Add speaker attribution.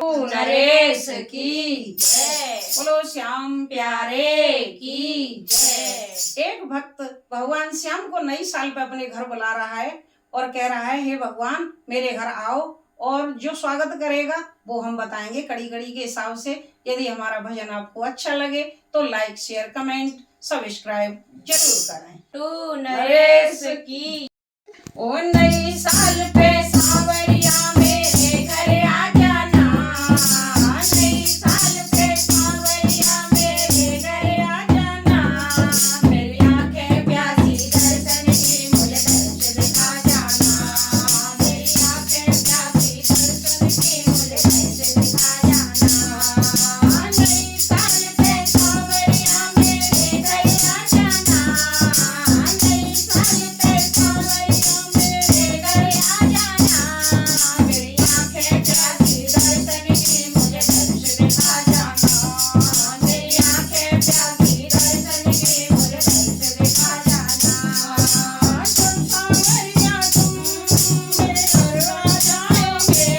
Speaker 1: नरेश की जय। बोलो श्याम प्यारे की जय। एक भक्त भगवान श्याम को नई साल पे अपने घर बुला रहा है और कह रहा है, हे भगवान मेरे घर आओ और जो स्वागत करेगा वो हम बताएंगे कड़ी कड़ी के हिसाब से। यदि हमारा भजन आपको अच्छा लगे तो लाइक शेयर कमेंट सब्सक्राइब जरूर करें।
Speaker 2: टू नरेश की।
Speaker 1: ओ नई साल पे सावरिया मेरे घर आ जाना, नई साल पे सावरिया मेरे घर आ जाना, मेरी आंखें प्यासी दर्शन की मुझे दर्शन दिखा जाना, मेरी आंखें प्यासी दर्शन की मुझे दर्शन दिखा जाना, नई साल पे सावरिया मेरे घर आ जाना, नई साल पे सावरिया मेरे घर आ जाना, मेरी आंखें प्यासी दर्शन की मुझे दर्शन दिखा जाना, मेरी आंखें प्यासी दर्शन की मुझे दर्शन दिखा जाना। तुम सावरिया तुम मेरे घर आ जाओगे,